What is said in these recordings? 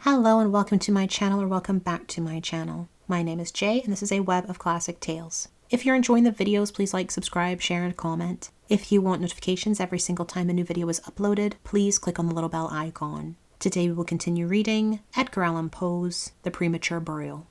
Hello and welcome to my channel, or welcome back to my channel. My name is Jay and this is a web of classic tales. If you're enjoying the videos, please like, subscribe, share, and comment. If you want notifications every single time a new video is uploaded, please click on the little bell icon. Today we will continue reading Edgar Allan Poe's The Premature Burial.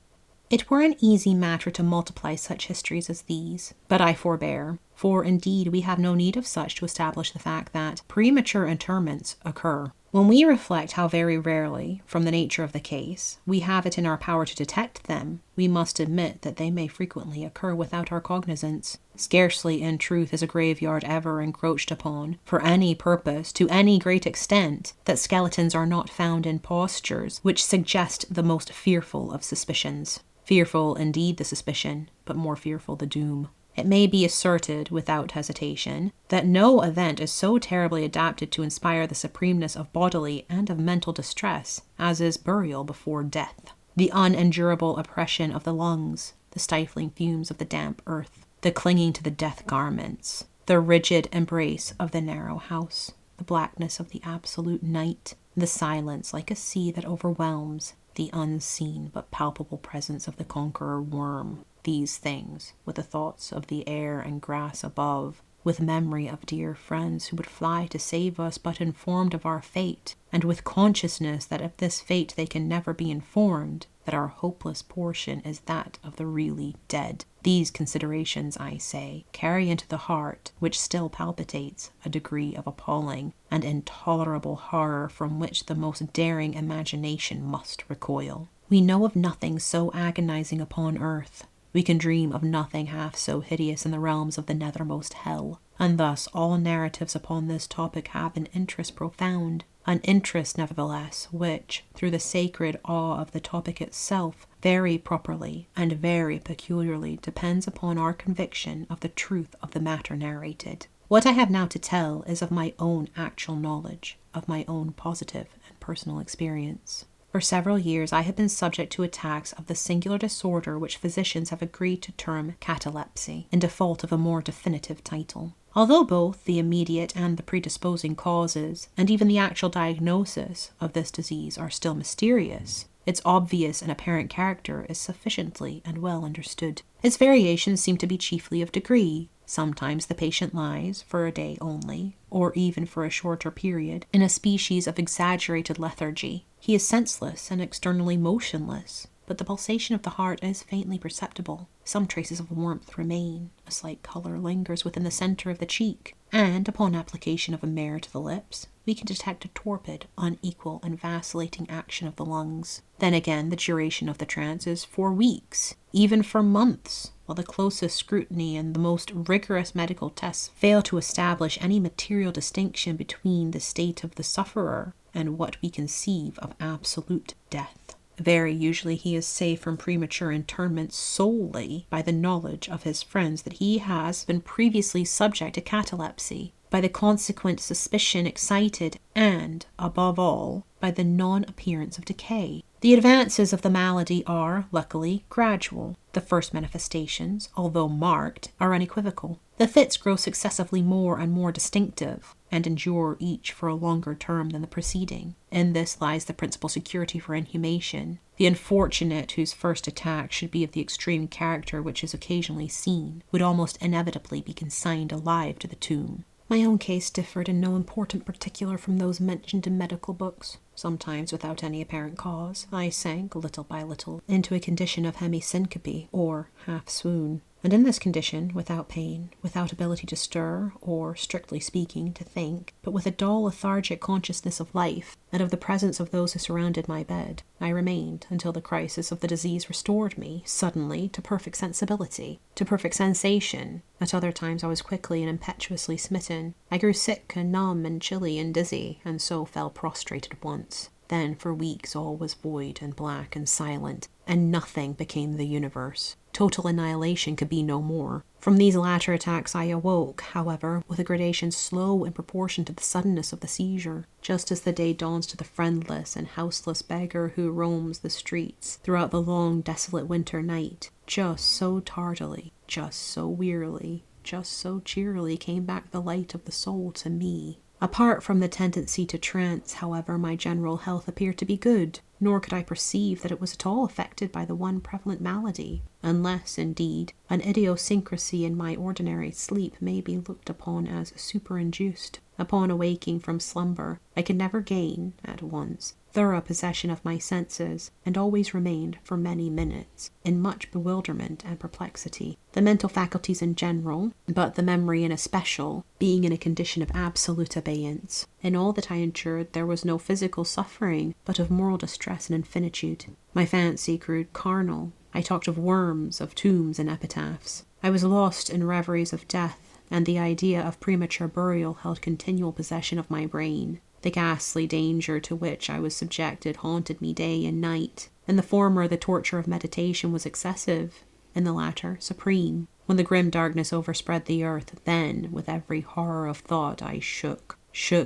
It were an easy matter to multiply such histories as these, but I forbear, for indeed we have no need of such to establish the fact that premature interments occur. When we reflect how very rarely, from the nature of the case, we have it in our power to detect them, we must admit that they may frequently occur without our cognizance. Scarcely, in truth, is a graveyard ever encroached upon, for any purpose, to any great extent, that skeletons are not found in postures which suggest the most fearful of suspicions. Fearful indeed the suspicion, but more fearful the doom. It may be asserted, without hesitation, that no event is so terribly adapted to inspire the supremeness of bodily and of mental distress as is burial before death. The unendurable oppression of the lungs, the stifling fumes of the damp earth, the clinging to the death garments, the rigid embrace of the narrow house, the blackness of the absolute night, the silence like a sea that overwhelms, the unseen but palpable presence of the conqueror worm. These things, with the thoughts of the air and grass above, with memory of dear friends who would fly to save us but informed of our fate, and with consciousness that of this fate they can never be informed, that our hopeless portion is that of the really dead. These considerations, I say, carry into the heart, which still palpitates, a degree of appalling and intolerable horror from which the most daring imagination must recoil. We know of nothing so agonizing upon earth. We can dream of nothing half so hideous in the realms of the nethermost hell, and thus all narratives upon this topic have an interest profound, an interest, nevertheless, which, through the sacred awe of the topic itself, very properly and very peculiarly depends upon our conviction of the truth of the matter narrated. What I have now to tell is of my own actual knowledge, of my own positive and personal experience. For several years I have been subject to attacks of the singular disorder which physicians have agreed to term catalepsy, in default of a more definitive title. Although both the immediate and the predisposing causes, and even the actual diagnosis of this disease are still mysterious, its obvious and apparent character is sufficiently and well understood. Its variations seem to be chiefly of degree. Sometimes the patient lies, for a day only, or even for a shorter period, in a species of exaggerated lethargy. He is senseless and externally motionless, but the pulsation of the heart is faintly perceptible. Some traces of warmth remain, a slight colour lingers within the centre of the cheek, and, upon application of a mirror to the lips, we can detect a torpid, unequal, and vacillating action of the lungs. Then again, the duration of the trance is for weeks, even for months, while the closest scrutiny and the most rigorous medical tests fail to establish any material distinction between the state of the sufferer and what we conceive of absolute death. Very usually he is saved from premature interment solely by the knowledge of his friends that he has been previously subject to catalepsy, by the consequent suspicion excited, and, above all, by the non-appearance of decay. The advances of the malady are, luckily, gradual. The first manifestations, although marked, are unequivocal. The fits grow successively more and more distinctive, and endure each for a longer term than the preceding. In this lies the principal security for inhumation. The unfortunate whose first attack should be of the extreme character which is occasionally seen would almost inevitably be consigned alive to the tomb. My own case differed in no important particular from those mentioned in medical books. Sometimes, without any apparent cause, I sank, little by little, into a condition of hemi-syncope, or half-swoon. And in this condition, without pain, without ability to stir, or, strictly speaking, to think, but with a dull, lethargic consciousness of life, and of the presence of those who surrounded my bed, I remained until the crisis of the disease restored me, suddenly, to perfect sensibility, to perfect sensation. At other times I was quickly and impetuously smitten. I grew sick and numb and chilly and dizzy, and so fell prostrated once. Then for weeks all was void and black and silent, and nothing became the universe. Total annihilation could be no more. From these latter attacks I awoke, however, with a gradation slow in proportion to the suddenness of the seizure, just as the day dawns to the friendless and houseless beggar who roams the streets throughout the long, desolate winter night. Just so tardily, just so wearily, just so cheerily came back the light of the soul to me. Apart from the tendency to trance, however, my general health appeared to be good, nor could I perceive that it was at all affected by the one prevalent malady, unless, indeed, an idiosyncrasy in my ordinary sleep may be looked upon as superinduced. Upon awaking from slumber, I could never gain, at once, thorough possession of my senses, and always remained, for many minutes, in much bewilderment and perplexity, the mental faculties in general, but the memory in especial, being in a condition of absolute abeyance. In all that I endured there was no physical suffering, but of moral distress and infinitude. My fancy grew carnal. I talked of worms, of tombs and epitaphs. I was lost in reveries of death, and the idea of premature burial held continual possession of my brain. The ghastly danger to which I was subjected haunted me day and night. In the former, the torture of meditation was excessive; in the latter, supreme. When the grim darkness overspread the earth, then, with every horror of thought, I shook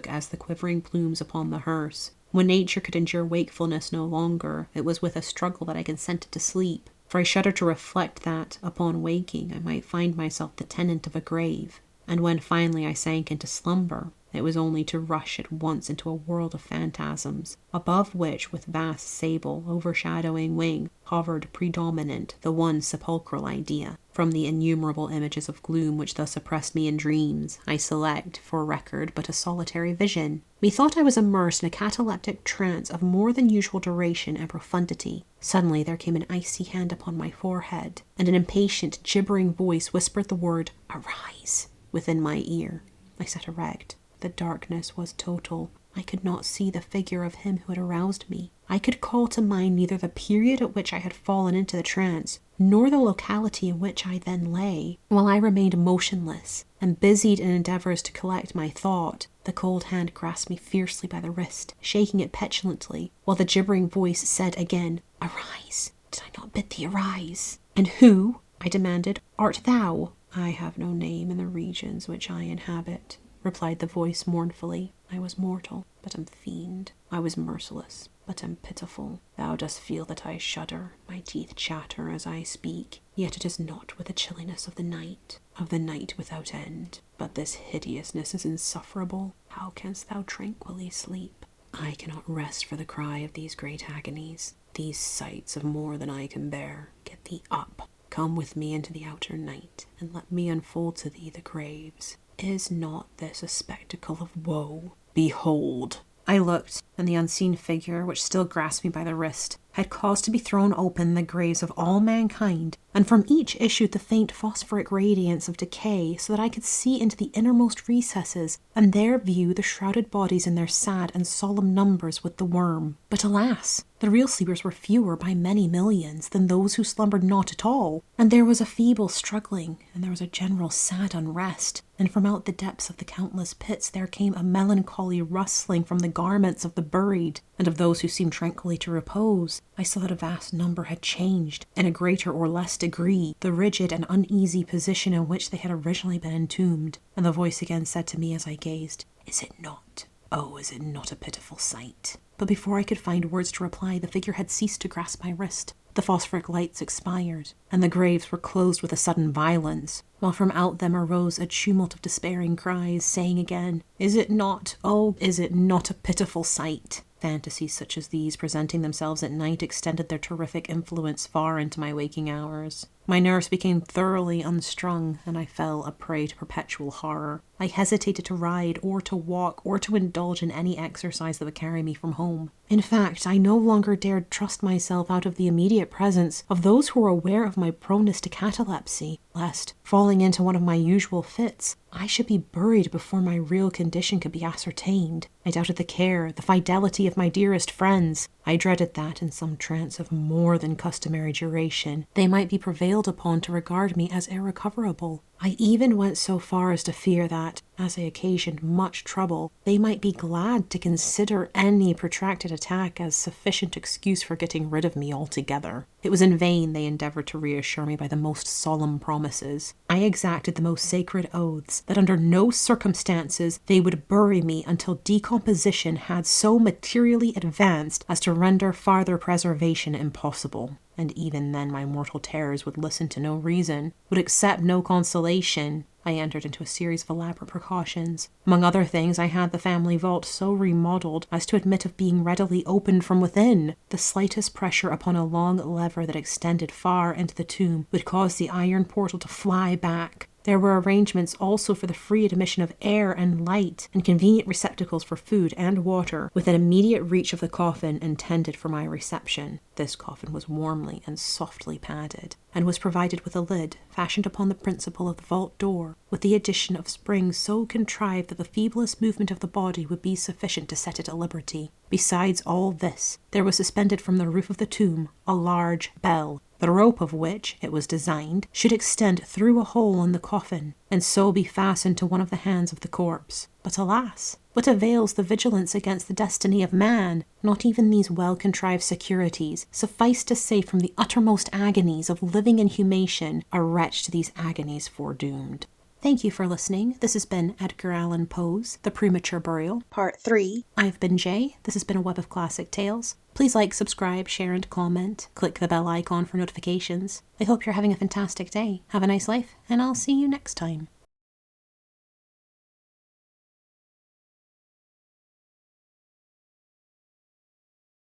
as the quivering plumes upon the hearse. When nature could endure wakefulness no longer, it was with a struggle that I consented to sleep, for I shuddered to reflect that, upon waking, I might find myself the tenant of a grave. And when finally I sank into slumber, it was only to rush at once into a world of phantasms, above which, with vast sable, overshadowing wing, hovered predominant the one sepulchral idea. From the innumerable images of gloom which thus oppressed me in dreams, I select, for record, but a solitary vision. Methought I was immersed in a cataleptic trance of more than usual duration and profundity. Suddenly there came an icy hand upon my forehead, and an impatient, gibbering voice whispered the word, "Arise," within my ear. I sat erect. The darkness was total. I could not see the figure of him who had aroused me. I could call to mind neither the period at which I had fallen into the trance, nor the locality in which I then lay. While I remained motionless, and busied in endeavours to collect my thought, the cold hand grasped me fiercely by the wrist, shaking it petulantly, while the gibbering voice said again, "Arise! Did I not bid thee arise?" "And who," I demanded, "art thou?" "I have no name in the regions which I inhabit," replied the voice mournfully. "I was mortal, but am fiend. I was merciless, but am pitiful. Thou dost feel that I shudder, my teeth chatter as I speak, yet it is not with the chilliness of the night without end. But this hideousness is insufferable. How canst thou tranquilly sleep? I cannot rest for the cry of these great agonies, these sights of more than I can bear. Get thee up. Come with me into the outer night, and let me unfold to thee the graves. Is not this a spectacle of woe? Behold!" I looked, and the unseen figure, which still grasped me by the wrist, had caused to be thrown open the graves of all mankind, and from each issued the faint phosphoric radiance of decay, so that I could see into the innermost recesses, and there view the shrouded bodies in their sad and solemn numbers with the worm. But alas! The real sleepers were fewer by many millions than those who slumbered not at all, and there was a feeble struggling, and there was a general sad unrest, and from out the depths of the countless pits there came a melancholy rustling from the garments of the buried, and of those who seemed tranquilly to repose. I saw that a vast number had changed, in a greater or less degree, the rigid and uneasy position in which they had originally been entombed, and the voice again said to me as I gazed, "Is it not? Oh, is it not a pitiful sight?" But before I could find words to reply, the figure had ceased to grasp my wrist. The phosphoric lights expired, and the graves were closed with a sudden violence, while from out them arose a tumult of despairing cries, saying again, "Is it not, oh, is it not a pitiful sight?" Fantasies such as these, presenting themselves at night, extended their terrific influence far into my waking hours. My nerves became thoroughly unstrung, and I fell a prey to perpetual horror. I hesitated to ride, or to walk, or to indulge in any exercise that would carry me from home. In fact, I no longer dared trust myself out of the immediate presence of those who were aware of my proneness to catalepsy, lest, falling into one of my usual fits, I should be buried before my real condition could be ascertained. I doubted the care, the fidelity of my dearest friends. I dreaded that, in some trance of more than customary duration, they might be prevailed upon to regard me as irrecoverable. I even went so far as to fear that, as I occasioned much trouble, they might be glad to consider any protracted attack as sufficient excuse for getting rid of me altogether. It was in vain they endeavoured to reassure me by the most solemn promises. I exacted the most sacred oaths, promise that under no circumstances they would bury me until decomposition had so materially advanced as to render farther preservation impossible. And even then my mortal terrors would listen to no reason, would accept no consolation. I entered into a series of elaborate precautions. Among other things, I had the family vault so remodeled as to admit of being readily opened from within. The slightest pressure upon a long lever that extended far into the tomb would cause the iron portal to fly back. There were arrangements also for the free admission of air and light, and convenient receptacles for food and water within immediate reach of the coffin intended for my reception. This coffin was warmly and softly padded, and was provided with a lid fashioned upon the principle of the vault door, with the addition of springs so contrived that the feeblest movement of the body would be sufficient to set it at liberty. Besides all this, there was suspended from the roof of the tomb a large bell, the rope of which, it was designed, should extend through a hole in the coffin, and so be fastened to one of the hands of the corpse. But alas, what avails the vigilance against the destiny of man? Not even these well-contrived securities suffice to save from the uttermost agonies of living inhumation a wretch to these agonies foredoomed. Thank you for listening. This has been Edgar Allan Poe's The Premature Burial, Part 3. I've been Jay. This has been a Web of Classic Tales. Please like, subscribe, share, and comment. Click the bell icon for notifications. I hope you're having a fantastic day. Have a nice life, and I'll see you next time.